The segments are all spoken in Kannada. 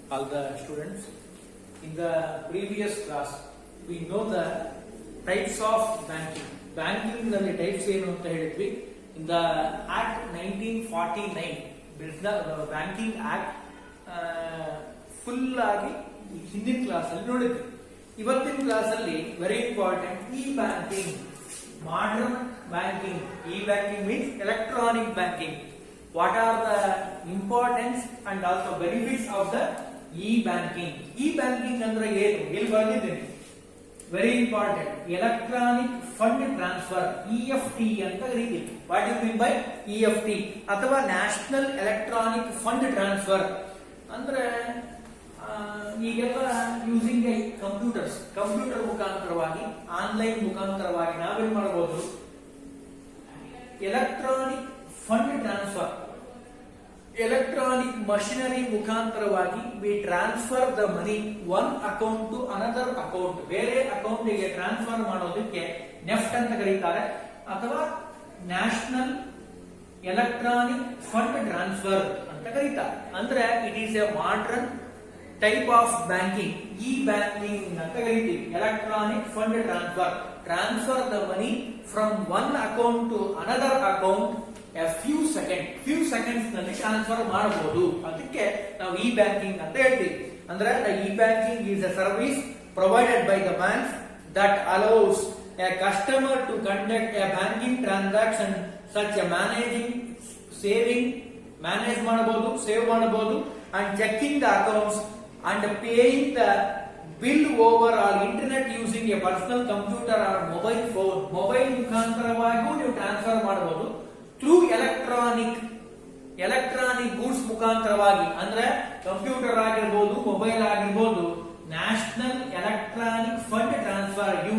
all the students. In the previous class, we know the types of banking. Banking ನಲ್ಲಿ types ಏನು ಅಂತ ಹೇಳಿದ್ವಿ. In the Act 1949, the Banking Act full ಆಗಿ ಹಿಂದಿನ ಕ್ಲಾಸ್ ಅಲ್ಲಿ ನೋಡಿದ್ವಿ. ಇವತ್ತಿನ ಕ್ಲಾಸ್ ಅಲ್ಲಿ very important E banking, modern banking. E banking means electronic banking. What are the importance and also benefits of the e-banking? E-banking ಅಂದ್ರೆ ಏನು? ಇಲ್ಲಿ ಬಂದಿದ್ದೀನಿ. Very important. Electronic fund transfer, EFT ಅಂತ ಕರೀತೀವಿ. What you mean by EFT? ಅಥವಾ ನ್ಯಾಷನಲ್ ಎಲೆಕ್ಟ್ರಾನಿಕ್ ಫಂಡ್ ಟ್ರಾನ್ಸ್ಫರ್ ಅಂದ್ರೆ ಈಗೆಲ್ಲ ಯೂಸಿಂಗ್ ಕಂಪ್ಯೂಟರ್ ಮುಖಾಂತರವಾಗಿ, ಆನ್ಲೈನ್ ಮುಖಾಂತರವಾಗಿ ನಾವೇನ್ ಮಾಡಬಹುದು? Electronic fund transfer, electronic machinery ಮುಖಾಂತರವಾಗಿ we transfer the money one account to another account. ಬೇರೆ ಅಕೌಂಟ್ ಗೆ ಟ್ರಾನ್ಸ್ಫರ್ ಮಾಡೋದಕ್ಕೆ ನೆಫ್ಟ್ ಅಂತ ಕರೀತಾರೆ, ಅಥವಾ ನ್ಯಾಷನಲ್ ಎಲೆಕ್ಟ್ರಾನಿಕ್ ಫಂಡ್ ಟ್ರಾನ್ಸ್ಫರ್ ಅಂತ ಕರೀತಾರೆ. ಅಂದ್ರೆ it is a modern type of banking. E banking ಅಂತ ಕರೀತೀವಿ. Electronic fund transfer the money from one account to another account few seconds ನಲ್ಲಿ ಟ್ರಾನ್ಸ್ಫರ್ ಮಾಡಬಹುದು. ಅದಕ್ಕೆ ನಾವು ಇ ಬ್ಯಾಂಕಿಂಗ್ ಅಂತ ಹೇಳ್ತೀವಿ. ಅಂದ್ರೆ e banking is a service provided by the banks that allows a customer to conduct a banking transaction such a managing, saving, manage ಮಾಡಬಹುದು, ಸೇವ್ ಮಾಡಬಹುದು, and checking the accounts and paying the bill over or internet using a personal computer or mobile phone. Mobile ಮುಖಾಂತರವಾಗಿಯೂ ನೀವು ಟ್ರಾನ್ಸ್ಫರ್ ಮಾಡಬಹುದು. ಥ್ರೂ ಎಲೆಕ್ಟ್ರಾನಿಕ್ ಗೂಡ್ಸ್ ಮುಖಾಂತರವಾಗಿ, ಅಂದ್ರೆ ಕಂಪ್ಯೂಟರ್ ಆಗಿರ್ಬೋದು, ಮೊಬೈಲ್ ಆಗಿರ್ಬೋದು. National electronic fund transfer, you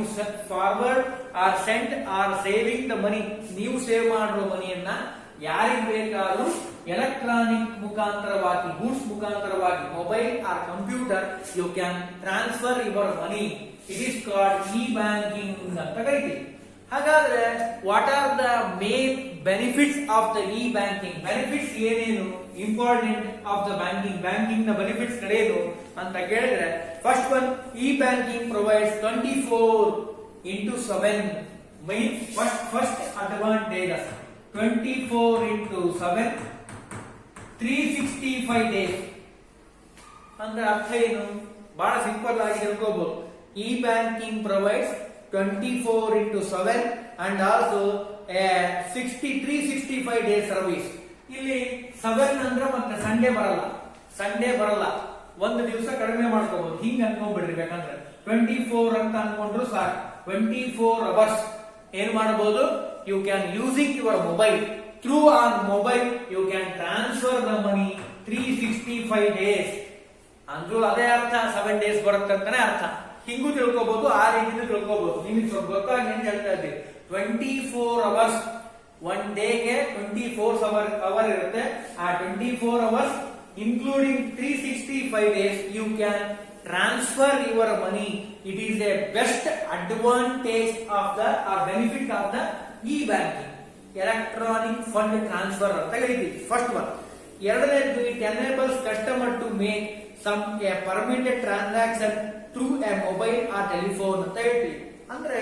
forward or send or saving the money. ನೀವು ಸೇವ್ ಮಾಡಿರೋ ಮನಿಯನ್ನ ಯಾರಿಗೆ ಬೇಕಾದ್ರೂ ಎಲೆಕ್ಟ್ರಾನಿಕ್ ಮುಖಾಂತರವಾಗಿ, ಗೂಡ್ಸ್ ಮುಖಾಂತರವಾಗಿ, mobile or computer, you can transfer your money. It is called e banking ಅಂತ ಕರಿತೀವಿ. ಹಾಗಾದ್ರೆ what are the main benefits of the e banking? Benefits ಏನೇನು? ಇಂಪಾರ್ಟೆಂಟ್ ಆಫ್ ದ ಬ್ಯಾಂಕಿಂಗ್ ನ ಬೆನಿಫಿಟ್ಸ್ ಕರೇನು ಅಂತ ಕೇಳಿದ್ರೆ, first one, e banking provides 24/7 means first advantages 24/7 365 days. ಅಂದ್ರೆ ಅರ್ಥ ಏನು? ಬಹಳ ಸಿಂಪಲ್ ಆಗಿ ತಿಳ್ಕೋಬಹುದು. E banking provides 24/7 and also 365 days service. ಇಲ್ಲಿ 7 ಅಂದ್ರೆ ಮತ್ತೆ ಸಂಡೇ ಬರಲ್ಲ, ಒಂದು ದಿವಸ ಕಡಿಮೆ ಮಾಡ್ಕೋಬಹುದು. ಹಿಂಗ ಅನ್ಕೊಂಡ್ಬಿಡ್ರಿ. ಬೇಕಂದ್ರೆ 24 ಅಂತ ಅನ್ಕೊಂಡ್ರು ಸಾಕು. 24 hours ಏನ್ ಮಾಡಬಹುದು? You can using your mobile. Through on mobile you can transfer the money 365 days. ಅಂದ್ರೂ ಅದೇ ಅರ್ಥ, 7 days ಬರುತ್ತಂತಾನೆ ಅರ್ಥ. ಹಿಂಗೂ ತಿಳ್ಕೋಬಹುದು, ಆ ರೀತಿನೂ ತಿಳ್ಕೋಬಹುದು. ನಿಮಗೆ ಸ್ವಲ್ಪ ಗೊತ್ತಾಗಿ ಏನ್ ಹೇಳ್ತಾ ಇದ್ದೀವಿ. 24 hours, ಒನ್ ಡೇಗೆ 24 ಅವರ್ ಇರುತ್ತೆ. ಆ 24 hours including 365 days you can transfer your money. It is a best advantage of the or benefit of the e banking, electronic fund transfer ಅಂತ ಕರೀತೀವಿ. First one. ಎರಡನೇದು, it enables customer to make some a permitted transaction through a mobile ಆ ಟೆಲಿಫೋನ್ ಅಂತ ಹೇಳ್ತೀವಿ. ಅಂದ್ರೆ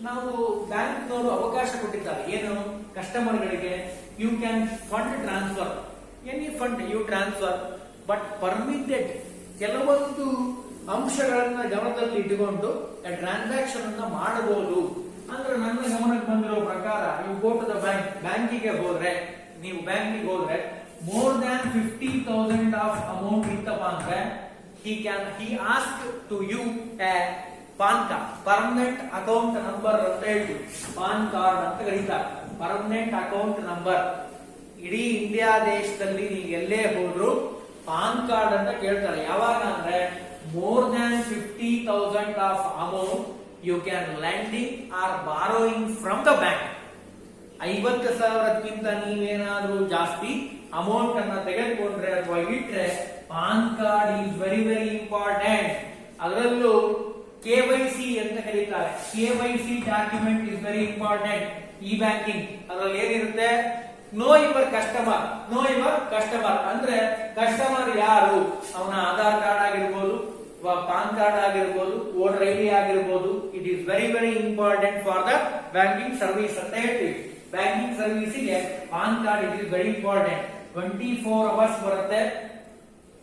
ನಾವು ಬ್ಯಾಂಕ್ನವರು ಅವಕಾಶ ಕೊಟ್ಟಿದ್ದಾರೆ. ಏನು? ಕಸ್ಟಮರ್ಗಳಿಗೆ you can fund transfer, any fund you transfer, but permitted. ಕೆಲವೊಂದು ಅಂಶಗಳನ್ನ ಗಮನದಲ್ಲಿ ಇಟ್ಟುಕೊಂಡು ಟ್ರಾನ್ಸಾಕ್ಷನ್ ಅನ್ನ ಮಾಡಬಹುದು. ಅಂದ್ರೆ ನನ್ನ ಗಮನಕ್ಕೆ ಬಂದಿರೋ ಪ್ರಕಾರ, ನೀವು ಗೋ ಟು ದ ಬ್ಯಾಂಕಿಗೆ ಹೋದ್ರೆ more than 50,000 of amount ಇತ್ತಪ್ಪ ಅಂದ್ರೆ he ask to you a PAN card, permanent account number ಅಂತ ಹೇಳ್ತೀವಿ. ಪಾನ್ ಕಾರ್ಡ್ ಅಂತ ಕರೀತಾರೆ. Permanent account number. ಇಡೀ ಇಂಡಿಯಾ ದೇಶದಲ್ಲಿ ನೀವು ಎಲ್ಲೇ ಹೋದ್ರು ಪಾನ್ ಕಾರ್ಡ್ ಅಂತ ಕೇಳ್ತಾರೆ. ಯಾವಾಗ ಅಂದ್ರೆ more than 50,000 of amount you can lending or borrowing from the bank. 50,000ಕ್ಕಿಂತ ನೀವೇನಾದ್ರೂ ಜಾಸ್ತಿ ಅಮೌಂಟ್ ಅನ್ನ ತೆಗೆದುಕೊಂಡ್ರೆ ಅಥವಾ ಇಟ್ರೆ PAN card is very important. ಅದರಲ್ಲೂ KYC ಅಂತ ಕರೀತಾರೆ. KYC document is very important. E banking ಅದರಲ್ಲಿ ಏನಿರುತ್ತೆ? ನೋ ಯುವರ್ ಕಸ್ಟಮರ್ ಅಂದ್ರೆ ಕಸ್ಟಮರ್ ಯಾರು, ಅವನ ಆಧಾರ್ ಕಾರ್ಡ್ ಆಗಿರ್ಬೋದು, ಪಾನ್ ಕಾರ್ಡ್ ಆಗಿರ್ಬೋದು, ವೋಟರ್ ಐಡಿ ಆಗಿರ್ಬೋದು. It is very very important for the banking service ಅಂತ ಹೇಳ್ತೀವಿ. ಬ್ಯಾಂಕಿಂಗ್ ಸರ್ವಿಸ್ಗೆ PAN card it is very important. 24 hours ಬರುತ್ತೆ.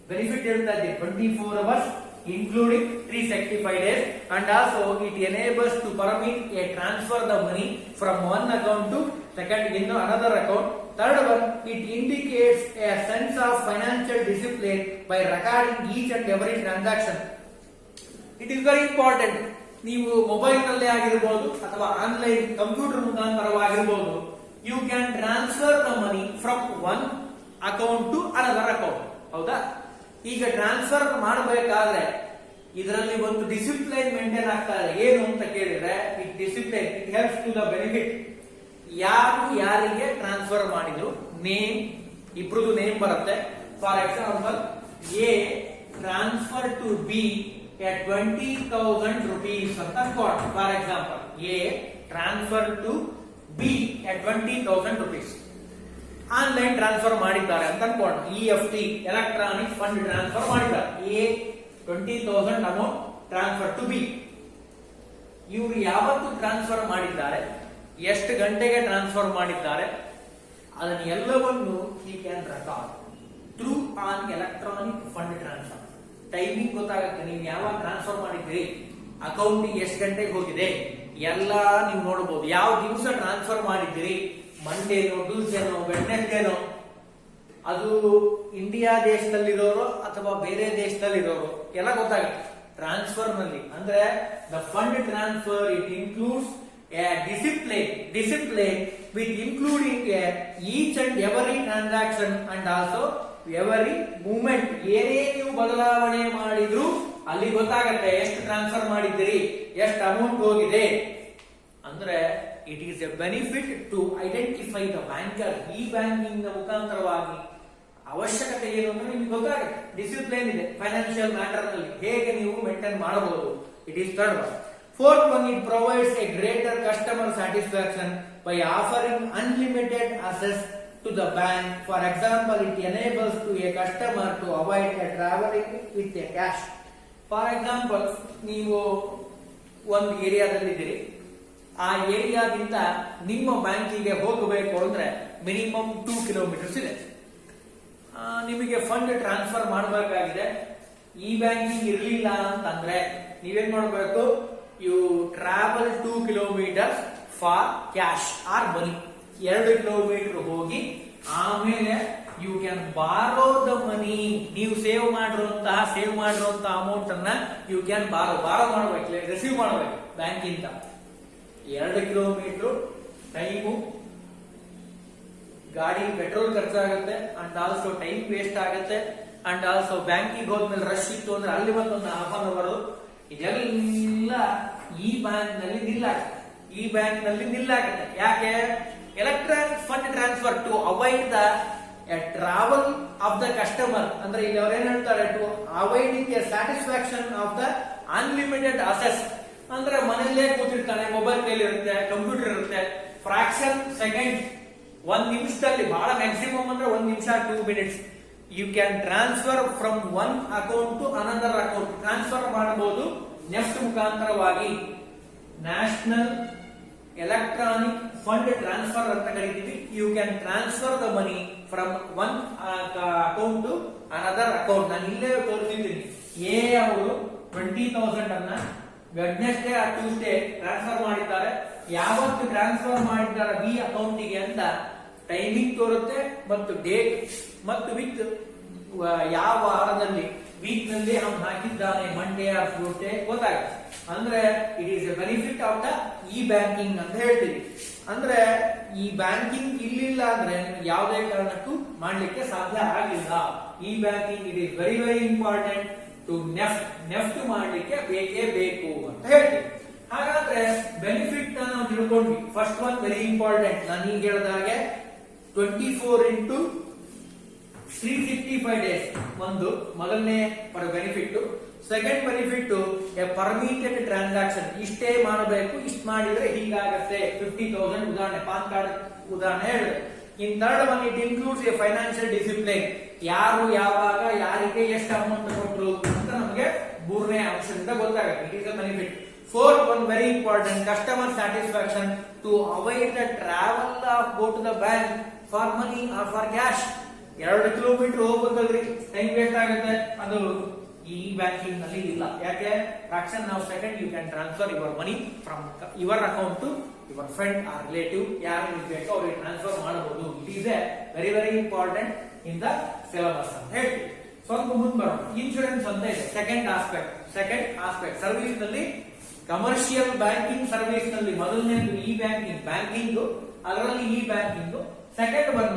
ಬೆನಿಫಿಟ್ ಹೇಳ್ತಾ ಇದ್ದೀವಿ 24 hours including 365 days, and also it enables to permit a transfer the money from one account to second in another account. Third one, it indicates a sense of financial discipline by recording each and every transaction. It is very important. ನೀವು ಮೊಬೈಲ್ ನಲ್ಲೇ ಆಗಿರಬಹುದು ಅಥವಾ ಆನ್ಲೈನ್ ಕಂಪ್ಯೂಟರ್ ಮುಖಾಂತರವಾಗಿರಬಹುದು, you can transfer the money from one account to another account. ಹೌದಾ? ಈಗ ಟ್ರಾನ್ಸ್ಫರ್ ಮಾಡಬೇಕಾದ್ರೆ ಇದರಲ್ಲಿ ಒಂದು ಡಿಸಿಪ್ಲೈನ್ ಮೇಂಟೈನ್ ಆಗ್ತಾ ಇದೆ. ಏನು ಅಂತ ಕೇಳಿದ್ರೆ, it discipline it helps to the benefit. ಯಾರು ಯಾರಿಗೆ ಟ್ರಾನ್ಸ್ಫರ್ ಮಾಡಿದ್ರು, ನೇಮ್, ಇಬ್ರದು ನೇಮ್ ಬರುತ್ತೆ. For example, A transfer to B at 20,000 rupees ಅಂತ ಕೊಡ್. For example, A transfer to B at 20,000 rupees. Online transfer ಮಾಡಿದ್ದಾರೆ ಅಂತ ಅನ್ಕೊಂಡು, EFT ಎಲೆಕ್ಟ್ರಾನಿಕ್ ಫಂಡ್ ಟ್ರಾನ್ಸ್ಫರ್ ಮಾಡಿದ್ದಾರೆ. A 20,000 amount transfer to B. ಇವರು ಯಾವತ್ತು ಟ್ರಾನ್ಸ್ಫರ್ ಮಾಡಿದ್ದಾರೆ, ಎಷ್ಟು ಗಂಟೆಗೆ ಟ್ರಾನ್ಸ್ಫರ್ ಮಾಡಿದ್ದಾರೆ, ಅದನ್ನ ಎಲ್ಲವನ್ನು he can record through an electronic fund transfer. Timing ಗೊತ್ತಾಗುತ್ತೆ. ನೀವು ಯಾವಾಗ ಟ್ರಾನ್ಸ್ಫರ್ ಮಾಡಿದ್ರಿ, ಅಕೌಂಟ್ ಎಷ್ಟು ಗಂಟೆಗೆ ಹೋಗಿದೆ, ಎಲ್ಲ ನೀವು ನೋಡಬಹುದು. ಯಾವ ದಿವಸ ಟ್ರಾನ್ಸ್ಫರ್ ಮಾಡಿದ್ರಿ, ಮಂಡೇನೋ, ಟ್ಯೂಸ್ಡೇನೋ, ವೆಡ್ನೆಸ್ಡೇನೋ, ಅದು ಇಂಡಿಯಾ ದೇಶದಲ್ಲಿರೋರು ಅಥವಾ ಬೇರೆ ದೇಶದಲ್ಲಿರೋರು ಎಲ್ಲ ಗೊತ್ತಾಗುತ್ತೆ ಟ್ರಾನ್ಸ್ಫರ್ ನಲ್ಲಿ. ಅಂದ್ರೆ the fund transfer it includes a discipline with including each and every transaction and also every movement. ಏನೇ ನೀವು ಬದಲಾವಣೆ ಮಾಡಿದ್ರು ಅಲ್ಲಿ ಗೊತ್ತಾಗುತ್ತೆ ಎಷ್ಟು ಟ್ರಾನ್ಸ್ಫರ್ ಮಾಡಿದ್ದೀರಿ, ಎಷ್ಟು ಅಮೌಂಟ್ ಹೋಗಿದೆ. ಅಂದ್ರೆ it is a benefit to identify the banker. ಈ ಬ್ಯಾಂಕಿಂಗ್ ನ ಮುಖಾಂತರವಾಗಿ ಅವಶ್ಯಕತೆ ಏನು ಅಂದ್ರೆ ನಿಮ್ಗೆ ಗೊತ್ತಾಗುತ್ತೆ. ಡಿಸಿಪ್ಲಿನ್ ಇದೆ ಫೈನಾನ್ಷಿಯಲ್ ಮ್ಯಾಟರ್ ನಲ್ಲಿ, ಹೇಗೆ ನೀವು ಮೇಂಟೈನ್ ಮಾಡಬಹುದು. It is third one. Fourth one, it provides a greater customer satisfaction by offering unlimited access to the bank. For example, it enables to a customer to avoid traveling with a cash. For example, ನೀವು ಒಂದು ಏರಿಯಾದಲ್ಲಿದ್ದೀರಿ, ಆ ಏರಿಯಾದಿಂದ ನಿಮ್ಮ ಬ್ಯಾಂಕಿಗೆ ಹೋಗಬೇಕು ಅಂದ್ರೆ ಮಿನಿಮಮ್ 2 ಕಿಲೋಮೀಟರ್ಸ್ ಇದೆ. ನಿಮಗೆ ಫಂಡ್ ಟ್ರಾನ್ಸ್ಫರ್ ಮಾಡಬೇಕಾಗಿದೆ, ಈ ಬ್ಯಾಂಕಿಂಗ್ ಇರಲಿಲ್ಲ ಅಂತಂದ್ರೆ ನೀವೇನ್ ಮಾಡಬೇಕು, you travel 2 kilometers for cash or money. 2 kilometre ಹೋಗಿ ಆಮೇಲೆ you can borrow the money. ನೀವು ಸೇವ್ ಮಾಡಿರುವಂತಹ ಅಮೌಂಟ್ ಅನ್ನ ಯು ಕ್ಯಾನ್ ಬಾರೋ ಮಾಡಬೇಕು, ರಿಸೀವ್ ಮಾಡಬೇಕು ಬ್ಯಾಂಕಿಂದ. 2 ಕಿಲೋಮೀಟರ್ ಟೈಮು, ಗಾಡಿ ಪೆಟ್ರೋಲ್ ಖರ್ಚಾಗುತ್ತೆ, ಅಂಡ್ ಆಲ್ಸೋ ಟೈಮ್ ವೇಸ್ಟ್ ಆಗುತ್ತೆ, ಅಂಡ್ ಆಲ್ಸೋ ಬ್ಯಾಂಕಿಗೆ ಹೋದ್ಮೇಲೆ ರಶ್ ಇತ್ತು ಅಂದ್ರೆ ಅಲ್ಲಿ ಬಂದೊಂದು ಹಾಫ್ ಅನ್ ಅವರ್ ಇದೆಲ್ಲ ಈ ಬ್ಯಾಂಕ್ ನಲ್ಲಿ ನಿಲ್ಲಾಗುತ್ತೆ. ಯಾಕೆ? Electronic fund transfer to avoid the travel of the customer. ಅಂದ್ರೆ ಇಲ್ಲಿ ಅವ್ರು ಏನ್ ಹೇಳ್ತಾರೆ, to avoiding a satisfaction of the unlimited access. ಅಂದ್ರೆ ಮನೆಯಲ್ಲೇ ಕೂತಿರ್ತಾನೆ, ಮೊಬೈಲ್ ಕೈಲಿ ಇರುತ್ತೆ, ಕಂಪ್ಯೂಟರ್ ಇರುತ್ತೆ, ಫ್ರಾಕ್ಷನ್ ಸೆಕೆಂಡ್, 1 ನಿಮಿಷದಲ್ಲಿ, ಬಹಳ ಮ್ಯಾಕ್ಸಿಮಮ್ ಅಂದ್ರೆ 1 ನಿಮಿಷ 2 minutes you can transfer from one account to another account. Transfer ಮಾಡಬಹುದು ನೆಫ್ಟ್ ಮುಖಾಂತರವಾಗಿ. ನ್ಯಾಷನಲ್ ಎಲೆಕ್ಟ್ರಾನಿಕ್ ಫಂಡ್ ಟ್ರಾನ್ಸ್ಫರ್ ಅಂತ ಕರಿತೀವಿ. You can transfer the money from one account to another account. ನಾನು ಇಲ್ಲೇ ತೋರಿಸಿದ್ದೀನಿ. ಎ ಅವರು 20,000 ಅನ್ನ ವೆಡ್ನೆಸ್ಡೇ ಆ ಟ್ಯೂಸ್ಡೇ ಟ್ರಾನ್ಸ್ಫರ್ ಮಾಡಿದ್ದಾರೆ. ಯಾವತ್ತು ಟ್ರಾನ್ಸ್ಫರ್ ಮಾಡಿದ್ದಾರೆ ಬಿ ಅಕೌಂಟಿಗೆ ಅಂತ ಟೈಮಿಂಗ್ ತೋರುತ್ತೆ ಮತ್ತು ಡೇಟ್ ಮತ್ತು ವಿತ್ ಯಾವ ವಾರದಲ್ಲಿ, ವೀಕ್ ನಲ್ಲಿ ಅವನು ಹಾಕಿದ್ದಾನೆ, ಮಂಡೇ ಆರ್ ಟ್ಯೂಸ್ಡೇ ಗೊತ್ತಾಗುತ್ತೆ. ಅಂದ್ರೆ it is a benefit of the e banking ಅಂತ ಹೇಳ್ತೀವಿ. ಅಂದ್ರೆ ಈ ಬ್ಯಾಂಕಿಂಗ್ ಇರ್ಲಿಲ್ಲ ಅಂದ್ರೆ ಯಾವುದೇ ಕಾರಣಕ್ಕೂ ಮಾಡ್ಲಿಕ್ಕೆ ಸಾಧ್ಯ ಆಗಿಲ್ಲ. E banking it is very very important to NEFT ಮಾಡ್ಲಿಕ್ಕೆ ಬೇಕೇ ಬೇಕು ಅಂತ ಹೇಳ್ತೀವಿ. ಹಾಗಾದ್ರೆ ಬೆನಿಫಿಟ್ ನಾವು ತಿಳ್ಕೊಂಡ್ವಿ. First one very important. ನಾನು ಈಗ ಹೇಳಿದ ಹಾಗೆ 24 into 365 days ಒಂದು ಮೊದಲನೇ benefit. Second benefit A permitted transaction. ಇಷ್ಟೇ ಮಾಡಬೇಕು, ಇಷ್ಟು ಮಾಡಿದ್ರೆ ಹೀಗಾಗತ್ತೆ. 50,000 ಉದಾಹರಣೆ, ಪಾನ್ ಕಾರ್ಡ್ ಉದಾಹರಣೆ ಹೇಳಿದ್ರೆ in third one it includes A financial discipline. ಯಾರು ಯಾವಾಗ ಯಾರಿಗೆ ಎಷ್ಟು ಅಮೌಂಟ್ ಕೊಟ್ಟರು ಅಂತ ನಮಗೆ ಮೂರನೇ ಅಂಶದಿಂದ ಗೊತ್ತಾಗುತ್ತೆ. It is a benefit. Fourth one very important, customer satisfaction to avoid the travel of go to the bank for money or for cash. 2 kilometre ಹೋಗ್ಬೇಕಲ್ರಿ, ಟೈಮ್ ವೇಸ್ಟ್ ಆಗುತ್ತೆ. ಅದು ಈ ಬ್ಯಾಂಕಿಂಗ್ ನಲ್ಲಿ ಇಲ್ಲ. ಯಾಕೆ? Fraction of second you can transfer your money from your account to your friend or relative. ಯಾರು ಬೇಕೋ ಅವ್ರಿಗೆ ಟ್ರಾನ್ಸ್ಫರ್ ಮಾಡಬಹುದು. It is a very very important in the syllabus ಅಂತ ಹೇಳ್ತೀವಿ. ಸ್ವಲ್ಪ ಮುಂದೆ ಬರೋಣ. ಇನ್ಶೂರೆನ್ಸ್ ಅಂತ ಇದೆ ಸೆಕೆಂಡ್ ಆಸ್ಪೆಕ್ಟ್ ಸರ್ವಿಸ್ ನಲ್ಲಿ. ಕಮರ್ಷಿಯಲ್ ಬ್ಯಾಂಕಿಂಗ್ ಸರ್ವಿಸ್ ನಲ್ಲಿ ಮೊದಲನೇದು ಇ ಬ್ಯಾಂಕಿಂಗ್, ಅದರಲ್ಲಿ e banking. Second one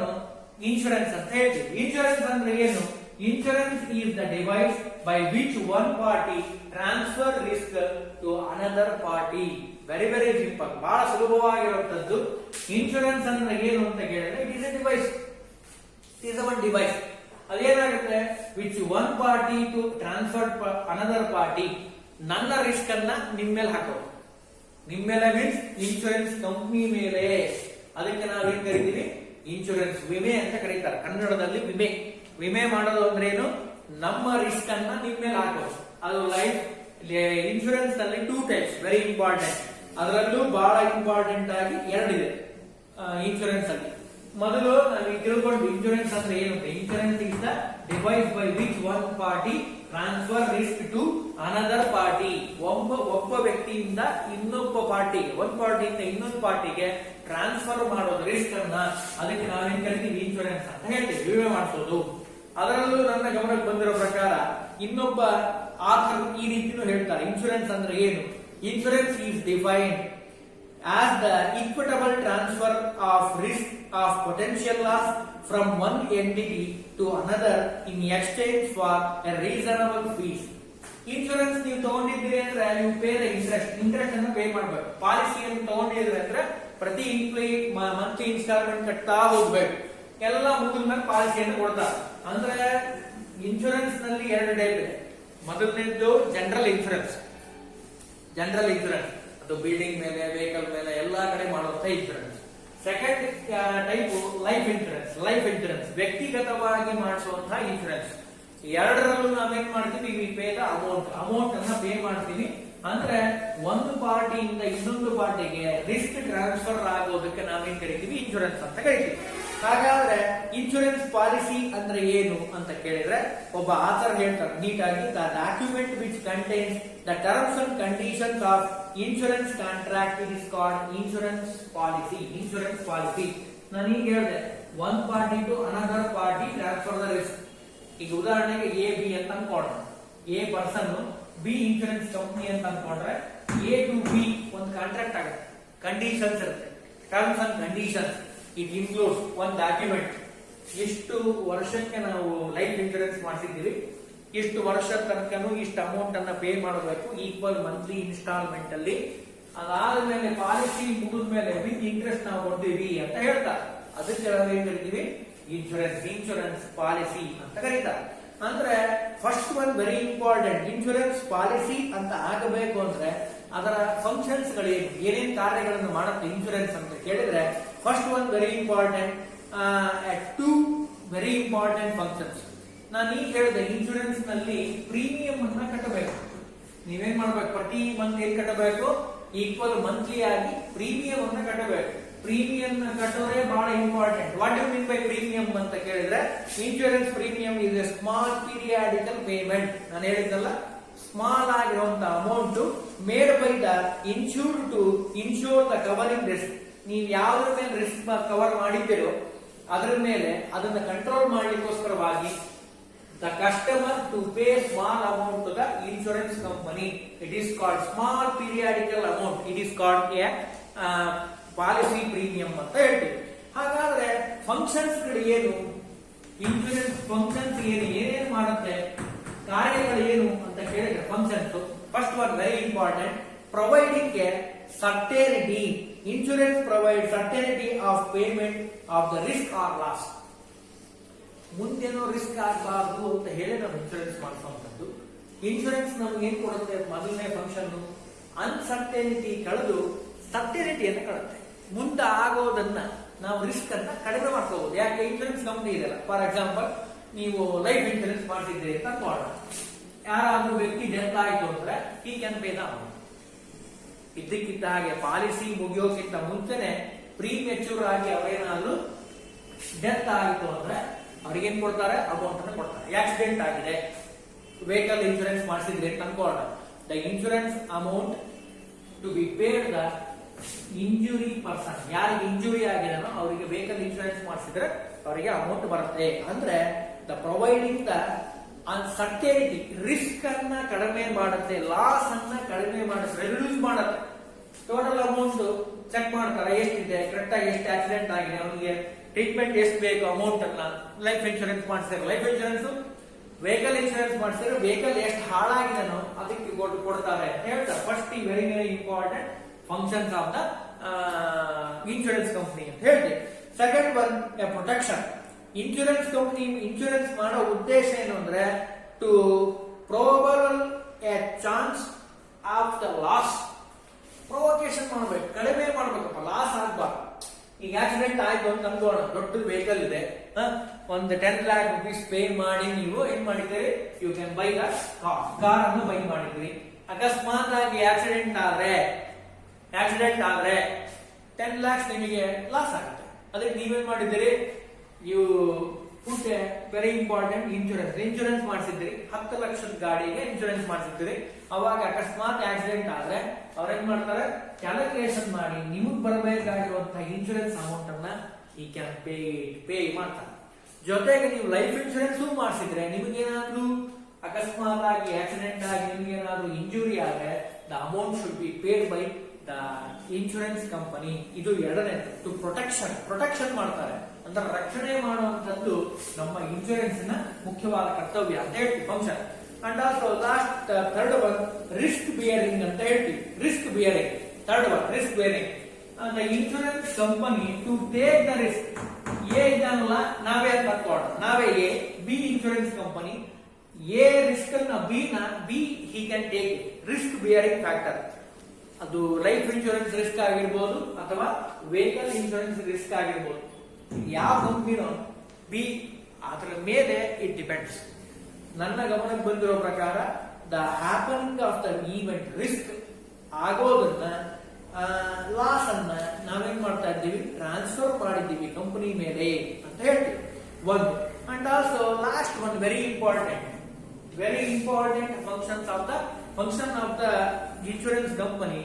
insurance ಅಂತ ಹೇಳ್ತೀವಿ. ಇನ್ಶೂರೆನ್ಸ್ ಅಂದ್ರೆ ಏನು? Insurance is the device by which one party transfer risk to another party. Very very simple, ಬಹಳ ಸುಲಭವಾಗಿರುವಂತದ್ದು. ಇನ್ಶೂರೆನ್ಸ್ ಅಂದ್ರೆ ಏನು ಅಂತ ಕೇಳಿದ್ರೆ it is a device. It is one device. ಅದೇನಾಗುತ್ತೆ? Which one party to transfer another party. ನನ್ನ ರಿಸ್ಕ್ ಅನ್ನ ನಿಮ್ಮ ಮೇಲೆ ಹಾಕೋದು. ನಿಮ್ಮ ಮೇಲೆ ಮೀನ್ಸ್ ಇನ್ಶೂರೆನ್ಸ್ ಕಂಪನಿ ಮೇಲೆ. ಅದಕ್ಕೆ ನಾವೇನ್ ಕರಿತೀವಿ? ಇನ್ಶೂರೆನ್ಸ್ ವಿಮೆ ಅಂತ ಕರೀತಾರೆ ಕನ್ನಡದಲ್ಲಿ. ವಿಮೆ ಮಾಡೋದು ಅಂದ್ರೆ ಏನು? ನಮ್ಮ ರಿಸ್ಕ್ ಅನ್ನ ನಿಮ್ಮ ಮೇಲೆ ಹಾಕೋದು. ಅದು ಲೈಫ್ ಇನ್ಶೂರೆನ್ಸ್ ನಲ್ಲಿ 2 ಟೈಪ್ಸ್ ವೆರಿ ಇಂಪಾರ್ಟೆಂಟ್. ಅದರಲ್ಲೂ ಬಹಳ ಇಂಪಾರ್ಟೆಂಟ್ ಆಗಿ 2 ಇದೆ ಇನ್ಶೂರೆನ್ಸ್ ಅಲ್ಲಿ. ಮೊದಲು ನಾವು ತಿಳ್ಕೊಂಡು ಇನ್ಶೂರೆನ್ಸ್ ಅಂದ್ರೆ ಏನು? Insurance is the device by which one party transfer risk to another party. ಒಬ್ಬ ವ್ಯಕ್ತಿಯಿಂದ ಇನ್ನೊಬ್ಬ ಪಾರ್ಟಿಗೆ, ಒಂದು ಪಾರ್ಟಿಯಿಂದ ಇನ್ನೊಂದು ಪಾರ್ಟಿಗೆ ಟ್ರಾನ್ಸ್ಫರ್ ಮಾಡೋದು ರಿಸ್ಕ್ ಅನ್ನ. ಅದಕ್ಕೆ ನಾವೇನ್ ಕರಿತೀವಿ? ಇನ್ಶೂರೆನ್ಸ್ ಅಂತ ಹೇಳ್ತೀವಿ. ವಿಮೆ ಮಾಡಿಸೋದು. ಅದರಲ್ಲೂ ನನ್ನ ಗಮನಕ್ಕೆ ಬಂದಿರೋ ಪ್ರಕಾರ ಇನ್ನೊಬ್ಬ ಆಥರ್ ಈ ರೀತಿನೂ ಹೇಳ್ತಾರೆ. ಇನ್ಶೂರೆನ್ಸ್ ಅಂದ್ರೆ ಏನು? Insurance is defined as the equitable transfer of risk of potential loss from one entity to another in exchange for a reasonable fees. Insurance ನೀವು ತಗೊಂಡಿದ್ದೀರಿ ಅಂದ್ರೆ ನೀವು ಪೇ ದ ಇಂಟ್ರೆಸ್ಟ್ ಅನ್ನು ಪೇ ಮಾಡಬೇಕು. ಪಾಲಿಸಿಯನ್ನು ತಗೊಂಡಿದ್ರೆ ಅಂದ್ರೆ ಪ್ರತಿ ಮಂತ್ಲಿ ಇನ್ಸ್ಟಾಲ್ಮೆಂಟ್ ಕಟ್ತಾ ಹೋಗ್ಬೇಕು. ಎಲ್ಲ ಮುಗಿದ ಮೇಲೆ ಪಾಲಿಸಿಯನ್ನು ಕೊಡ್ತಾರೆ. ಅಂದ್ರೆ ಇನ್ಶೂರೆನ್ಸ್ ನಲ್ಲಿ 2 ಟೈಪ್ ಇದೆ. ಮೊದಲನೇದು ಜನರಲ್ ಇನ್ಶೂರೆನ್ಸ್. ಅದು ಬಿಲ್ಡಿಂಗ್ ಮೇಲೆ, ವೆಹಿಕಲ್ ಮೇಲೆ ಎಲ್ಲಾ ಕಡೆ ಮಾಡುವಂತ insurance. Second type life insurance ವ್ಯಕ್ತಿಗತವಾಗಿ ಮಾಡಿಸುವಂತಹ ಇನ್ಶೂರೆನ್ಸ್. ಎರಡರಲ್ಲೂ ನಾವೇನ್ ಮಾಡ್ತೀವಿ? ವಿ ಪೇ ದ ಅಮೌಂಟ್ ಅನ್ನ ಪೇ ಮಾಡ್ತೀವಿ. ಅಂದ್ರೆ ಒಂದು ಪಾರ್ಟಿಯಿಂದ ಇನ್ನೊಂದು ಪಾರ್ಟಿಗೆ ರಿಸ್ಕ್ ಟ್ರಾನ್ಸ್ಫರ್ ಆಗೋದಕ್ಕೆ ನಾವೇನ್ ಕರಿತೀವಿ? ಇನ್ಶೂರೆನ್ಸ್ ಅಂತ ಕರಿತೀವಿ. ಹಾಗಾದ್ರೆ ಇನ್ಶೂರೆನ್ಸ್ ಪಾಲಿಸಿ ಅಂದ್ರೆ ಏನು ಅಂತ ಕೇಳಿದ್ರೆ ಒಬ್ಬ ಆಥರ್ ಹೇಳ್ತಾರೆ ನೀಟಾಗಿ, the document which contains the terms and conditions of insurance contract it is called insurance policy. ನಾನು ಈಗ ಹೇಳಿದೆ one party to another party transfer the risk. ಈಗ ಉದಾಹರಣೆಗೆ ಎ ಬಿ ಅಂತ ಅನ್ಕೊಂಡ್ರೆ, A person B insurance company ಅಂತ ಅನ್ಕೊಂಡ್ರೆ ಎ ಟು ಬಿ ಒಂದು ಕಾಂಟ್ರಾಕ್ಟ್ ಆಗುತ್ತೆ. ಕಂಡೀಷನ್ಸ್ ಇರುತ್ತೆ, terms and conditions. It includes ಒಂದು ಡಾಕ್ಯುಮೆಂಟ್. ಎಷ್ಟು ವರ್ಷಕ್ಕೆ ನಾವು ಲೈಫ್ ಇನ್ಶೂರೆನ್ಸ್ ಮಾಡಿಸಿದ್ದೀವಿ, ಇಷ್ಟು ವರ್ಷ ತನಕನೂ ಇಷ್ಟು ಅಮೌಂಟ್ ಅನ್ನ ಪೇ ಮಾಡಬೇಕು ಈಕ್ವಲ್ ಮಂತ್ಲಿ ಇನ್ಸ್ಟಾಲ್ಮೆಂಟ್ ಅಲ್ಲಿ. ಅದಾದ್ಮೇಲೆ ಪಾಲಿಸಿ ಮುಗಿದ ಮೇಲೆ ವಿತ್ ಇಂಟ್ರೆಸ್ಟ್ ನಾವು ಕೊಡ್ತೀವಿ ಅಂತ ಹೇಳ್ತಾರೆ. ಅದಕ್ಕೆ ನಾವೇನ್ ಕರಿತೀವಿ? ಇನ್ಶೂರೆನ್ಸ್ ಪಾಲಿಸಿ ಅಂತ ಕರೀತಾರೆ. ಅಂದ್ರೆ first one very important. Insurance policy ಅಂತ ಆಗಬೇಕು ಅಂದ್ರೆ ಅದರ ಫಂಕ್ಷನ್ಸ್ ಗಳೇನು, ಏನೇನು ಕಾರ್ಯಗಳನ್ನು ಮಾಡುತ್ತೆ ಇನ್ಶೂರೆನ್ಸ್ ಅಂತ ಕೇಳಿದ್ರೆ first one very important. 2 very important functions. ನಾನು ಈಗ ಹೇಳಿದೆ ಇನ್ಶೂರೆನ್ಸ್ ನಲ್ಲಿ ಪ್ರೀಮಿಯಂ ಅನ್ನ ಕಟ್ಟಬೇಕು. ನೀವೇನ್ ಮಾಡ್ಬೇಕು? ಪ್ರತಿ ಮಂತ್ ಏನ್ ಕಟ್ಟಬೇಕು? ಈಕ್ವಲ್ ಮಂತ್ಲಿ ಆಗಿ ಪ್ರೀಮಿಯಂ ಅನ್ನ ಕಟ್ಟಬೇಕು. ಪ್ರೀಮಿಯಂ ಕಟ್ಟೋರೆ ಬಹಳ important. What you mean by premium ಅಂತ ಕೇಳಿದ್ರೆ insurance premium is a small periodical payment. ನಾನು ಹೇಳಿದ್ದಲ್ಲ, ಸ್ಮಾಲ್ ಆಗಿರುವಂತ amount made by the insured to insure the covering risk. ನೀವು ಯಾವ್ದ್ರ ಮೇಲೆ ರಿಸ್ಕ್ ಕವರ್ ಮಾಡಿದ್ದೀರೋ ಅದರ ಮೇಲೆ ಅದನ್ನ ಕಂಟ್ರೋಲ್ ಮಾಡ್ಲಿಕ್ಕೋಸ್ಕರವಾಗಿ the customer to pay small amount to the insurance company. It is called small periodical amount. It is called a policy premium ಅಂತ ಹೇಳ್ತೀವಿ. ಹಾಗಾದ್ರೆ ಫಂಕ್ಷನ್ಸ್ ಗಳು ಏನು? ಇನ್ಶೂರೆನ್ಸ್ ಫಂಕ್ಷನ್ಸ್ ಏನೇನು ಮಾಡುತ್ತೆ, ಕಾರ್ಯಗಳು ಏನು ಅಂತ ಕೇಳಿದ್ರೆ functions first one very important. Providing a certainty. Insurance provide certainty of payment of the risk or loss. ಮುಂದೇನೋ ರಿಸ್ಕ್ ಆಗಬಾರ್ದು ಅಂತ ಹೇಳಿ ನಾವು ಇನ್ಶೂರೆನ್ಸ್ ಮಾಡಿಸುವಂಥದ್ದು. ಇನ್ಶೂರೆನ್ಸ್ ನಮ್ಗೆ ಏನ್ ಕೊಡುತ್ತೆ? ಮೊದಲನೇ ಫಂಕ್ಷನ್ ಅನ್ಸರ್ಟೇನಿಟಿ ಕಳೆದು ಸರ್ಟೇನಿಟಿಯನ್ನು ಕಳುತ್ತೆ. ಮುಂದೆ ಆಗೋದನ್ನ ನಾವು ರಿಸ್ಕ್ ಅನ್ನ ಕಡಿಮೆ ಮಾಡ್ಕೋಬಹುದು. ಯಾಕೆ? ಇನ್ಶೂರೆನ್ಸ್ ಕಂಪನಿ ಇದೆಲ್ಲ. ಫಾರ್ ಎಕ್ಸಾಂಪಲ್, ನೀವು ಲೈಫ್ ಇನ್ಶೂರೆನ್ಸ್ ಮಾಡಿಸಿದ್ರಿ ಅಂತ ಅನ್ಕೊಳ್ಳೋಣ. ಯಾರಾದ್ರೂ ವ್ಯಕ್ತಿ ಡೆತ್ ಆಯ್ತು ಅಂದ್ರೆ ಈ ಕ್ಯಾನ್ ಪೇ ದ ಅಮೌಂಟ್. ಇದ್ದಕ್ಕಿದ್ದ ಹಾಗೆ ಪಾಲಿಸಿ ಮುಗಿಯೋಕ್ಕಿಂತ ಮುಂಚೆನೆ ಪ್ರೀ ಮೆಚೂರ್ ಆಗಿ ಅವರೇನಾದ್ರೂ ಡೆತ್ ಆಯಿತು ಅಂದ್ರೆ ಅವ್ರಿಗೇನ್ ಕೊಡ್ತಾರೆ? ಅಮೌಂಟ್ ಅನ್ನು ಕೊಡ್ತಾರೆ. ಆಕ್ಸಿಡೆಂಟ್ ಆಗಿದೆ, ವೆಹಿಕಲ್ ಇನ್ಶೂರೆನ್ಸ್ ಮಾಡಿಸಿದ್ರಿ ಅಂತ ಅನ್ಕೊಳ್ಳೋಣ. The insurance amount to be paid the injury person. ಯಾರಿಗೆ ಇಂಜುರಿ ಆಗಿದೆನೋ ಅವರಿಗೆ ವೆಹಿಕಲ್ ಇನ್ಶೂರೆನ್ಸ್ ಮಾಡಿಸಿದ್ರೆ ಅವರಿಗೆ ಅಮೌಂಟ್ ಬರುತ್ತೆ. ಅಂದ್ರೆ the providing the certainty, risk ಅನ್ನ ಕಡಿಮೆ ಮಾಡುತ್ತೆ, ಲಾಸ್ ಅನ್ನ ಕಡಿಮೆ ಮಾಡುತ್ತೆ, ರಿಡ್ಯೂಸ್ ಮಾಡುತ್ತೆ. ಟೋಟಲ್ ಅಮೌಂಟ್ ಚೆಕ್ ಮಾಡ್ತಾರೆ, ಎಷ್ಟಿದೆ, ಕರೆಕ್ಟ್ ಆಗಿ ಎಷ್ಟು ಆಕ್ಸಿಡೆಂಟ್ ಆಗಿದೆ, ಅವನಿಗೆ ಟ್ರೀಟ್ಮೆಂಟ್ ಎಷ್ಟು ಬೇಕು, ಅಮೌಂಟ್ ಅನ್ನ ಲೈಫ್ ಇನ್ಶೂರೆನ್ಸ್ ಮಾಡಿಸಿದ್ರೆ. ಲೈಫ್ ಇನ್ಶೂರೆನ್ಸ್ ವೆಹಿಕಲ್ ಇನ್ಶೂರೆನ್ಸ್ ಮಾಡಿಸಿದ್ರೆ ವೆಹಿಕಲ್ ಎಷ್ಟು ಹಾಳಾಗಿದೆನೋ ಅದಕ್ಕೆ ಕೊಡ್ತಾರೆ ಅಂತ ಹೇಳ್ತಾರೆ. ಫಸ್ಟ್ ಈ very very important functions of the insurance company ಅಂತ ಹೇಳ್ತೀವಿ. Second one, protection. Insurance company insurance ಮಾಡೋ ಉದ್ದೇಶ ಏನು ಅಂದ್ರೆ to probable a chance of the loss. Provocation ಮಾಡ್ಬೇಕು, ಕಡಿಮೆ ಮಾಡ್ಬೇಕಪ್ಪ, ಲಾಸ್ ಆಗ್ಬಾರ್ದು. ಈಗ ಆಕ್ಸಿಡೆಂಟ್ ಆಯ್ತು ಅಂತ ಅನ್ಕೋಣ, ದೊಡ್ಡ ವೆಹಿಕಲ್ ಇದೆ, ಒಂದು 10 lakh rupees ಪೇ ಮಾಡಿ ನೀವು ಏನ್ ಮಾಡಿದ್ದೀರಿ, you can buy the car ಅನ್ನು ಬೈ ಮಾಡಿದ್ರಿ. ಅಕಸ್ಮಾತ್ ಆಗಿ ಆಕ್ಸಿಡೆಂಟ್ ಆದ್ರೆ 10 lakhs ನಿಮಗೆ ಲಾಸ್ ಆಗುತ್ತೆ. ಅದಕ್ಕೆ ನೀವೇನ್ ಮಾಡಿದ್ದೀರಿ, you put a very important insurance ಮಾಡಿಸಿದ್ರಿ. 10 ಲಕ್ಷದ ಗಾಡಿಗೆ ಇನ್ಶೂರೆನ್ಸ್ ಮಾಡಿಸಿದ್ರಿ. ಅವಾಗ ಅಕಸ್ಮಾತ್ ಆಕ್ಸಿಡೆಂಟ್ ಆದ್ರೆ ಅವ್ರೇನ್ ಮಾಡ್ತಾರೆ, ಕ್ಯಾಲ್ಕುಲೇಷನ್ ಮಾಡಿ ನಿಮಗ್ ಬರಬೇಕಾಗಿರುವಂತಹ ಇನ್ಶೂರೆನ್ಸ್ ಅಮೌಂಟ್ ಅನ್ನ ಈ ಕ್ಯಾನ್ ಪೇ ಮಾಡ್ತಾರೆ. ಜೊತೆಗೆ ನೀವು ಲೈಫ್ ಇನ್ಶೂರೆನ್ಸ್ ಮಾಡಿಸಿದ್ರೆ ನಿಮಗೇನಾದ್ರೂ ಅಕಸ್ಮಾತ್ ಆಗಿ ಆಕ್ಸಿಡೆಂಟ್ ಆಗಿ ನಿಮ್ಗೇನಾದ್ರೂ ಇಂಜುರಿ ಆದ್ರೆ the amount should be paid by the insurance company. ಇದು ಎರಡನೇದು. ಟು ಪ್ರೊಟೆಕ್ಷನ್ ಮಾಡ್ತಾರೆ ಅಂದ್ರೆ ರಕ್ಷಣೆ ಮಾಡುವಂತದ್ದು ನಮ್ಮ ಇನ್ಶೂರೆನ್ಸ್ ನ ಮುಖ್ಯವಾದ ಕರ್ತವ್ಯ ಅಂತ ಹೇಳ್ತೀವಿ, function. And also last third one, risk bearing ಅಂತ ಹೇಳ್ತೀವಿ. Risk bearing, third one risk bearing. The insurance company to take the risk. A ಇದನ್ನಲ್ಲ ನಾವೇ ತಕ್ಕೋಣ, ನಾವೇ A. B insurance company a risk ಅನ್ನ B he can take risk bearing factor. ಅದು ಲೈಫ್ ಇನ್ಶೂರೆನ್ಸ್ ರಿಸ್ಕ್ ಆಗಿರ್ಬೋದು ಅಥವಾ ವೆಹಿಕಲ್ ಇನ್ಶೂರೆನ್ಸ್ ರಿಸ್ಕ್ ಆಗಿರ್ಬೋದು. ಯಾವ ಕಂಪ್ನಿನೋ ಬಿ, ಅದರ ಮೇಲೆ ಇಟ್ ಡಿಪೆಂಡ್ಸ್. ನನ್ನ ಗಮನಕ್ಕೆ ಬಂದಿರೋ ಪ್ರಕಾರ the happening of the event, risk ಆಗೋದನ್ನ, ಲಾಸ್ ಅನ್ನ ನಾವೇನ್ ಮಾಡ್ತಾ ಇದ್ದೀವಿ, ಟ್ರಾನ್ಸ್ಫರ್ ಮಾಡಿದ್ದೀವಿ ಕಂಪನಿ ಮೇಲೆ ಅಂತ ಹೇಳ್ತೀವಿ. ಒಂದು. And also last one very important function of the insurance company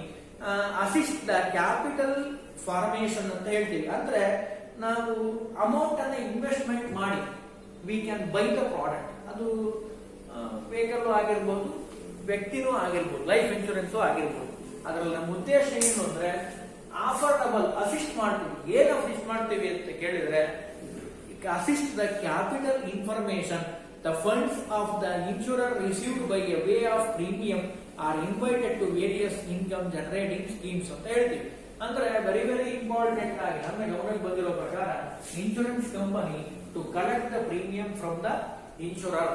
assist the capital formation ಅಂತ ಹೇಳ್ತೀವಿ. ಅಂದ್ರೆ ನಾವು ಅಮೌಂಟ್ ಅನ್ನ ಇನ್ವೆಸ್ಟ್ಮೆಂಟ್ ಮಾಡಿ we can buy the product. ಅದು ವೆಹಿಕಲ್ ಆಗಿರ್ಬೋದು, ವ್ಯಕ್ತಿನೂ ಆಗಿರ್ಬೋದು, ಲೈಫ್ ಇನ್ಶೂರೆನ್ಸ್ ಆಗಿರ್ಬೋದು. ಅದರಲ್ಲಿ ನಮ್ಮ ಉದ್ದೇಶ ಏನು ಅಂದ್ರೆ ಆಫರ್ಡಬಲ್ ಅಸಿಸ್ಟ್ ಮಾಡ್ತೀವಿ. ಏನ್ ಅಸಿಸ್ಟ್ ಮಾಡ್ತೀವಿ ಅಂತ ಕೇಳಿದ್ರೆ, assist the capital information. The funds of the insurer received by a way of premium or invited to various income generating schemes ಅಂತ ಹೇಳ್ತೀವಿ. ಅಂದ್ರೆ ವೆರಿ ವೆರಿ ಇಂಪಾರ್ಟೆಂಟ್ ಆಗಿ ನನ್ನ ಗಮನಕ್ಕೆ ಬಂದಿರೋ ಪ್ರಕಾರ insurance company to collect the premium from the insurer.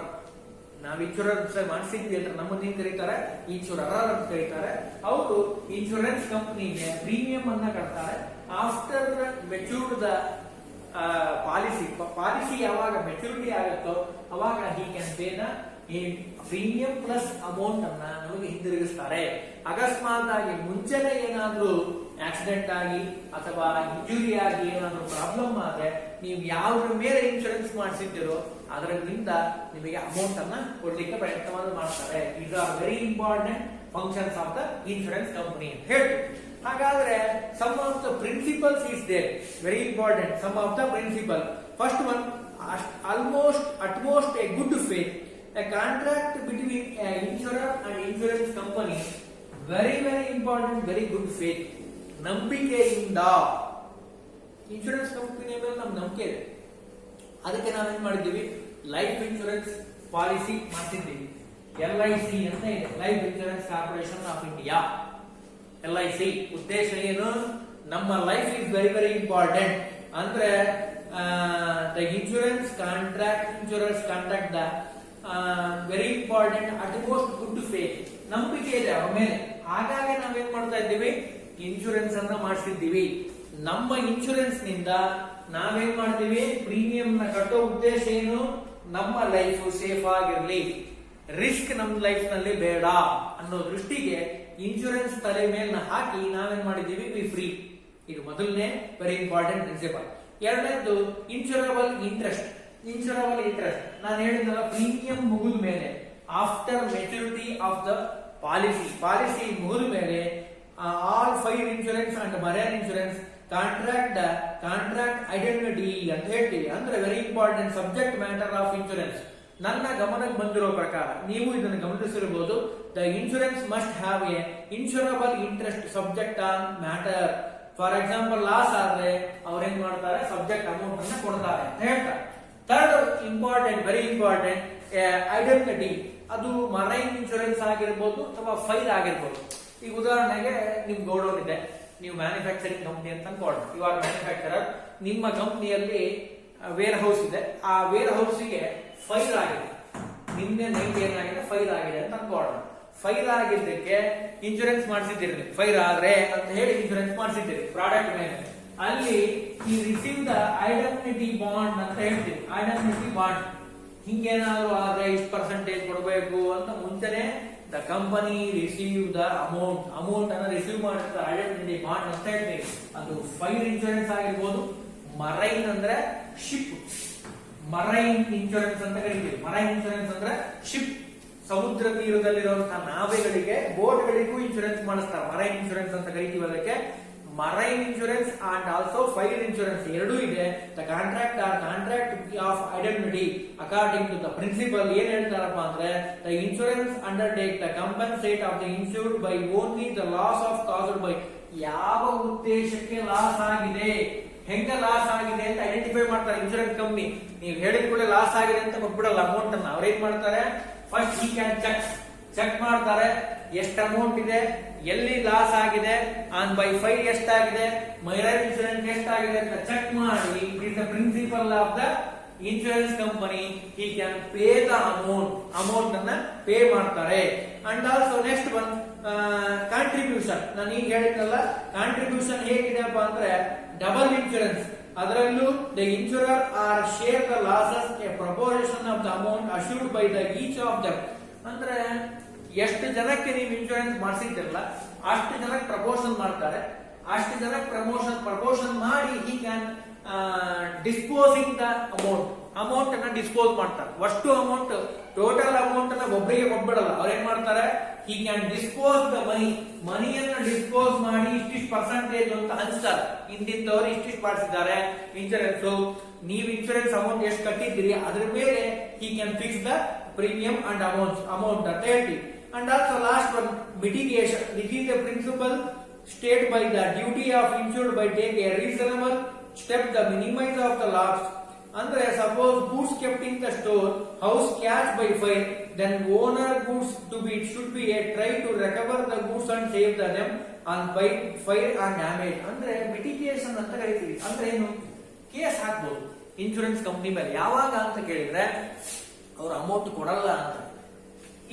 ನಾವು ಇನ್ಶೂರೆನ್ಸ್ ಮಾಡಿಸಿದ್ವಿ ಅಂದ್ರೆ ನಮ್ಮನ್ನೇನ್ ಕರೀತಾರೆ, ಇನ್ಶೂರರ್ ಅಂತ ಕರೀತಾರೆ. ಅವರು ಇನ್ಶೂರೆನ್ಸ್ ಕಂಪನಿಗೆ ಪ್ರೀಮಿಯಂ ಅನ್ನ ಕಟ್ತಾರೆ. ಆಫ್ಟರ್ ಮೆಚೂರ್ಡ್ ದ ಪಾಲಿಸಿ ಯಾವಾಗ ಮೆಚುರಿಟಿ ಆಗುತ್ತೋ ಅವಾಗ ಹಿ can pay the premium plus amount ಅನ್ನ ನಮಗೆ ಹಿಂದಿರುಗಿಸ್ತಾರೆ. ಅಕಸ್ಮಾತ್ ಆಗಿ ಮುಂಚೆನೆ ಏನಾದ್ರೂ ಆಕ್ಸಿಡೆಂಟ್ ಆಗಿ ಅಥವಾ ಇಂಜುರಿ ಆಗಿ ಏನಾದ್ರೂ ಪ್ರಾಬ್ಲಮ್ ಆದ್ರೆ ನೀವು ಯಾವ್ದ್ರ ಮೇಲೆ ಇನ್ಶೂರೆನ್ಸ್ ಮಾಡಿಸಿದ್ದೀರೋ ಅದರಿಂದ ನಿಮಗೆ ಅಮೌಂಟ್ ಅನ್ನ ಕೊಡ್ಲಿಕ್ಕೆ ಪ್ರಯತ್ನವನ್ನು ಮಾಡ್ತಾರೆ. ಈಗ very important functions of the insurance company ಅಂತ ಹೇಳ್ತೀವಿ. ಹಾಗಾದ್ರೆ some of the principles is there, very important. Some of the principle. First one, utmost a good faith. A contract between an insurer and insurance company, very very important, very good faith. ನಂಬಿಕೆಯಿಂದ ಇನ್ಶೂರೆನ್ಸ್ ಕಂಪನಿ ಮೇಲೆ ನಮ್ಗೆ ನಂಬಿಕೆ ಇದೆ. ಅದಕ್ಕೆ ನಾವೇನ್ ಮಾಡಿದ್ದೀವಿ, ಲೈಫ್ ಇನ್ಶೂರೆನ್ಸ್ ಪಾಲಿಸಿ ಮಾಡ್ತಿದ್ದೀವಿ. LIC ಅಂತ ಇದೆ, life insurance corporation of India. LIC ಉದ್ದೇಶ ಏನು, ನಮ್ಮ life is very very important. ಅಂದ್ರೆ the insurance contract the very important utmost good faith. ನಂಬಿಕೆ ಇದೆ ಅವರ ಮೇಲೆ. ಹಾಗಾಗಿ ನಾವೇನ್ ಮಾಡ್ತಾ ಇದ್ದೀವಿ, ಇನ್ಶೂರೆನ್ಸ್ ಅನ್ನ ಮಾಡಿಸಿದ್ದೀವಿ. ನಮ್ಮ ಇನ್ಶೂರೆನ್ಸ್ ನಿಂದ ನಾವೇನ್ ಮಾಡ್ತೀವಿ, ಪ್ರೀಮಿಯಂ ನ ಕಟ್ಟೋ ಉದ್ದೇಶ ಏನು, ನಮ್ಮ ಲೈಫ್ ಸೇಫ್ ಆಗಿರ್ಲಿ, ರಿಸ್ಕ್ ನಮ್ಮ ಲೈಫ್ ನಲ್ಲಿ ಬೇಡ ಅನ್ನೋ ದೃಷ್ಟಿಗೆ ಇನ್ಶೂರೆನ್ಸ್ ತಲೆ ಮೇಲೆ ಹಾಕಿ ನಾವೇನ್ ಮಾಡಿದೀವಿ, ವಿ ಫ್ರೀ. ಇದು ಮೊದಲನೇ ವೆರಿ ಇಂಪಾರ್ಟೆಂಟ್ ಪ್ರಿನ್ಸಿಪಲ್. ಎರಡನೇದು ಇನ್ಶೂರಬಲ್ ಇಂಟ್ರೆಸ್ಟ್. ಇನ್ಶೂರಬಲ್ ಇಂಟ್ರೆಸ್ಟ್ ನಾನು ಹೇಳಿದ್ನಲ್ಲ, ಪ್ರೀಮಿಯಂ ಮುಗಿದ ಮೇಲೆ after maturity of the policy ಮುಗಿದ ಮೇಲೆ all fire insurance and marine insurance contract identity ಅಂತ ಹೇಳ್ತೀವಿ. ಅಂದ್ರೆ very important subject matter of insurance. ನನ್ನ ಗಮನಕ್ಕೆ ಬಂದಿರೋ ಪ್ರಕಾರ ನೀವು ಇದನ್ನು ಗಮನಿಸಿರಬಹುದು, the insurance must have a insurable interest subject on matter. For example loss ಆದ್ರೆ ಅವ್ರೇನ್ ಮಾಡ್ತಾರೆ, ಸಬ್ಜೆಕ್ಟ್ ಅಮೌಂಟ್ ಅನ್ನ ಕೊಡ್ತಾರೆ ಅಂತ ಹೇಳ್ತಾರೆ. Third important, very important, identity. ಅದು ಮರೈನ್ ಇನ್ಶೂರೆನ್ಸ್ ಆಗಿರ್ಬೋದು ಅಥವಾ ಫೈರ್ ಆಗಿರ್ಬೋದು. ಈಗ ಉದಾಹರಣೆಗೆ ನಿಮ್ ಗೋಡೌನ್ ಇದೆ, ನೀವು ಮ್ಯಾನುಫ್ಯಾಕ್ಚರಿಂಗ್ ಕಂಪ್ನಿ ಅಂತ ಅನ್ಕೊಳ್ಳಿ, ಇವಾಗ ಮ್ಯಾನುಫ್ಯಾಕ್ಚರರ್, ನಿಮ್ಮ ಕಂಪ್ನಿಯಲ್ಲಿ ವೇರ್ ಹೌಸ್ ಇದೆ, ಆ ವೇರ್ ಹೌಸ್ಗೆ ಫೈರ್ ಆಗಿದೆ, ನಿನ್ನೆ ನೈಟ್ ಏನಾಗಿದೆ, ಫೈರ್ ಆಗಿದೆ ಅಂತ ಅನ್ಕೊಳ್ಳೋಣ. ಫೈರ್ ಆಗಿದ್ದಕ್ಕೆ ಇನ್ಶೂರೆನ್ಸ್ ಮಾಡಿಸಿದ್ದೀರಿ, ಫೈರ್ ಆದ್ರೆ ಅಂತ ಹೇಳಿ ಇನ್ಶೂರೆನ್ಸ್ ಮಾಡಿಸಿದ್ದೀರಿ ಪ್ರಾಡಕ್ಟ್ ಮೇಲೆ. ಅಲ್ಲಿ ಈ ರಿಸೀವ್ ದ ಐಡೆಂಟಿಟಿ ಬಾಂಡ್ ಅಂತ ಹೇಳ್ತೀವಿ, ಐಡೆಂಟಿಟಿ ಬಾಂಡ್. ಹಿಂಗೇನಾದ್ರು ಆದ್ರೆ ಇಷ್ಟು ಪರ್ಸೆಂಟೇಜ್ ಕೊಡಬೇಕು ಅಂತ ಮುಂಚೆನೆ the company receive the amount ಅನ್ನ ರಿಸೀವ್ ಮಾಡುತ್ತೆ, ಐಡೆಂಟಿಟಿ ಬಾಂಡ್ ಅಂತ ಹೇಳ್ತೀವಿ. ಅದು ಫೈರ್ ಇನ್ಶೂರೆನ್ಸ್ ಆಗಿರ್ಬೋದು. ಮರೈನ್ ಅಂದ್ರೆ ಶಿಪ್, ಮರೈನ್ ಇನ್ಶೂರೆನ್ಸ್ ಅಂತ ಕರಿತೀವಿ. ಮರೈನ್ ಇನ್ಶೂರೆನ್ಸ್ ಅಂದ್ರೆ ಶಿಪ್, ಸಮುದ್ರ ತೀರದಲ್ಲಿರುವಂತಹ ನಾವೆಗಳಿಗೆ, ಬೋಟ್ಗಳಿಗೂ ಇನ್ಶೂರೆನ್ಸ್ ಮಾಡಿಸ್ತಾರೆ, ಮರೈನ್ ಇನ್ಶೂರೆನ್ಸ್ ಅಂತ ಕರಿತೀವಿ. ಅದಕ್ಕೆ marine insurance and also fire insurance ಎರಡೂ ಇದೆ. The contract of identity according to the principle ಏನ್ ಹೇಳ್ತಾರಪ್ಪ ಅಂದ್ರೆ, the insurance undertake the compensate of the insured by only the loss of caused by. ಯಾವ ಉದ್ದೇಶಕ್ಕೆ ಲಾಸ್ ಆಗಿದೆ, ಹೆಂಗ ಲಾಸ್ ಆಗಿದೆ ಅಂತ ಐಡೆಂಟಿಫೈ ಮಾಡ್ತಾರೆ ಇನ್ಶೂರೆನ್ಸ್ ಕಂಪ್ನಿ. ನೀವು ಹೇಳಿದ ಕೂಡ ಲಾಸ್ ಆಗಿದೆ ಅಂತ ಕೊಟ್ಬಿಡಲ್ಲ ಅಮೌಂಟ್ ಅನ್ನ. ಅವ್ರೇನ್ ಮಾಡ್ತಾರೆ, ಫಸ್ಟ್ ಹಿ ಕ್ಯಾನ್ ಚೆಕ್ ಮಾಡ್ತಾರೆ, ಎಷ್ಟು ಅಮೌಂಟ್ ಇದೆ, ಎಲ್ಲಿ ಲಾಸ್ ಆಗಿದೆ, ಆನ್ ಬೈ ಫೈರ್ ಎಷ್ಟಾಗಿದೆ, ಮೈರೈನ್ ಇನ್ಶೂರೆನ್ಸ್ ಎಷ್ಟಾಗಿದೆ ಅಂತ ಚೆಕ್ ಮಾಡಿ, it is the principle of the insurance company, he can pay the amount ಅನ್ನ ಪೇ ಮಾಡ್ತಾರೆ. And also next one contribution. ನಾನು ಈಗ ಹೇಳಿದ್ನಲ್ಲ, ಕಾಂಟ್ರಿಬ್ಯೂಷನ್ ಹೇಗಿದೆಪ್ಪ ಅಂದ್ರೆ ಡಬಲ್ ಇನ್ಶೂರೆನ್ಸ್. ಅದರಲ್ಲೂ the insurer are share the losses a proportion of the amount assured by the each of them. ಅಂದ್ರೆ ಎಷ್ಟು ಜನಕ್ಕೆ ನೀವು ಇನ್ಶೂರೆನ್ಸ್ ಮಾಡಿಸಿದ್ರಲ್ಲ ಅಷ್ಟು ಜನಕ್ಕೆ ಪ್ರಪೋರ್ಷನ್ ಮಾಡ್ತಾರೆ, ಅಷ್ಟು ಜನಕ್ಕೆ ಪ್ರಪೋರ್ಷನ್ ಮಾಡಿ he can disposing the amount ಅನ್ನ ಡಿಸ್ಪೋಸ್ ಮಾಡ್ತಾರೆ. ಅಷ್ಟು ಅಮೌಂಟ್, ಟೋಟಲ್ ಅಮೌಂಟ್ ಅನ್ನ ಒಬ್ಬರಿಗೆ ಕೊಟ್ಬಿಡಲ್ಲ, ಅವ್ರೇನ್ ಮಾಡ್ತಾರೆ, ಹಿ ಕ್ಯಾನ್ ಡಿಸ್ಪೋಸ್ ದ ಮನಿಯನ್ನ ಡಿಸ್ಪೋಸ್ ಮಾಡಿ ಇಷ್ಟಿಷ್ಟು ಪರ್ಸೆಂಟೇಜ್ ಅಂತ ಹಂಚ್ತಾರೆ. ಇಂದಿಂದವರು ಇಷ್ಟಿಷ್ಟು ಮಾಡಿಸಿದ್ದಾರೆ ಇನ್ಶೂರೆನ್ಸ್, ನೀವು ಇನ್ಶೂರೆನ್ಸ್ ಅಮೌಂಟ್ ಎಷ್ಟು ಕಟ್ಟಿದ್ದೀರಿ ಅದ್ರ ಮೇಲೆ he can fix the premium and amount ಅಂತ ಹೇಳ್ತೀವಿ. And also last one mitigation. This is the principle state by the duty of insured by take a reasonable step the minimise of the loss. ಅಂದ್ರೆ suppose goods kept in the store, house catch by fire, then owner goods should be a try to recover the goods and save them on by fire and damage. ಅಂದ್ರೆ ಮಿಟಿಗೇಷನ್ ಅಂತ ಕರಿತೀವಿ. ಅಂದ್ರೆ ಏನು, ಕೇಸ್ ಹಾಕ್ಬೋದು ಇನ್ಶೂರೆನ್ಸ್ ಕಂಪನಿ ಮೇಲೆ. ಯಾವಾಗ ಅಂತ ಕೇಳಿದ್ರೆ ಅವ್ರ ಅಮೌಂಟ್ ಕೊಡಲ್ಲ ಅಂತ,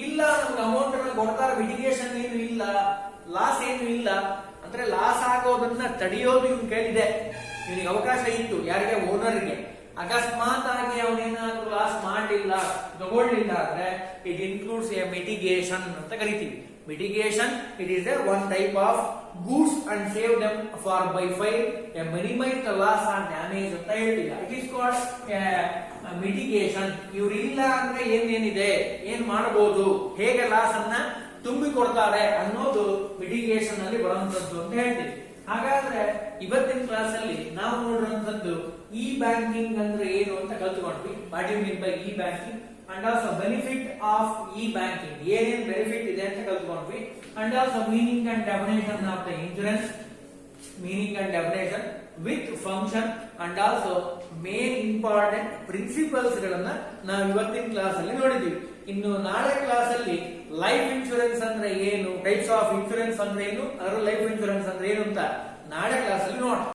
ಇಲ್ಲ ನಮ್ಗೆ ಅಮೌಂಟ್ ಅನ್ನ ಕೊಡ್ತಾರೆ, ಮಿಟಿಗೇಷನ್ ಏನು ಇಲ್ಲ, ಲಾಸ್ ಏನು ಇಲ್ಲ ಅಂದ್ರೆ ಲಾಸ್ ಆಗೋದನ್ನ ತಡೆಯೋದು ಇವನ್ ಕೈಲಿದೆ. ಇವನಿಗೆ ಅವಕಾಶ ಇತ್ತು, ಯಾರಿಗೆ, ಓನರ್ಗೆ. ಅಕಸ್ಮಾತ್ ಆಗಿ ಅವನೇನಾದ್ರೂ ಲಾಸ್ ಮಾಡಲಿಲ್ಲ, ತಗೊಳ್ಳಿಲ್ಲ ಅಂದ್ರೆ ಇಟ್ ಇನ್ಕ್ಲೂಡ್ಸ್ ಎ ಮಿಟಿಗೇಷನ್ ಅಂತ ಕರಿತೀವಿ. Mitigation, it is a one type of goods and save them for by fire a minimise the loss and damage ಅಂತ ಹೇಳ್ತಿಲ್ಲ. It is called mitigation. ಇವ್ರಿಲ್ಲ ಅಂದ್ರೆ ಏನೇನಿದೆ, ಏನ್ ಮಾಡಬಹುದು, ಹೇಗೆ ಲಾಸ್ ಅನ್ನ ತುಂಬಿಕೊಡ್ತಾರೆ ಅನ್ನೋದು ಮಿಟಿಗೇಷನ್ ಅಲ್ಲಿ ಬರುವಂತದ್ದು ಅಂತ ಹೇಳ್ತೀವಿ. ಹಾಗಾದ್ರೆ ಇವತ್ತಿನ ಕ್ಲಾಸ್ ಅಲ್ಲಿ ನಾವು ನೋಡಿರುವಂತದ್ದು ಇ ಬ್ಯಾಂಕಿಂಗ್ ಅಂದ್ರೆ ಏನು ಅಂತ ಕಲ್ತ್ಕೊಂಡ್ವಿ. What you mean by e banking and also benefit of e banking, ಏನೇನ್ ಬೆನಿಫಿಟ್ ಇದೆ ಅಂತ ಕಲ್ತ್ಕೊಂಡ್ವಿ. And also meaning and definition of the insurance, meaning and definition with function and also main important principles ಗಳನ್ನ ನಾವು ಇವತ್ತಿನ ಕ್ಲಾಸ್ ಅಲ್ಲಿ ನೋಡಿದೀವಿ. ಇನ್ನು ನಾಳೆ ಕ್ಲಾಸ್ ಅಲ್ಲಿ ಲೈಫ್ ಇನ್ಶೂರೆನ್ಸ್ ಅಂದ್ರೆ ಏನು, ಟೈಪ್ಸ್ ಆಫ್ ಇನ್ಶೂರೆನ್ಸ್ ಅಂದ್ರೆ ಏನು, ಅದರ ಲೈಫ್ ಇನ್ಶೂರೆನ್ಸ್ ಅಂದ್ರೆ ಏನು ಅಂತ ನಾಳೆ ಕ್ಲಾಸ್ ಅಲ್ಲಿ ನೋಡೋಣ.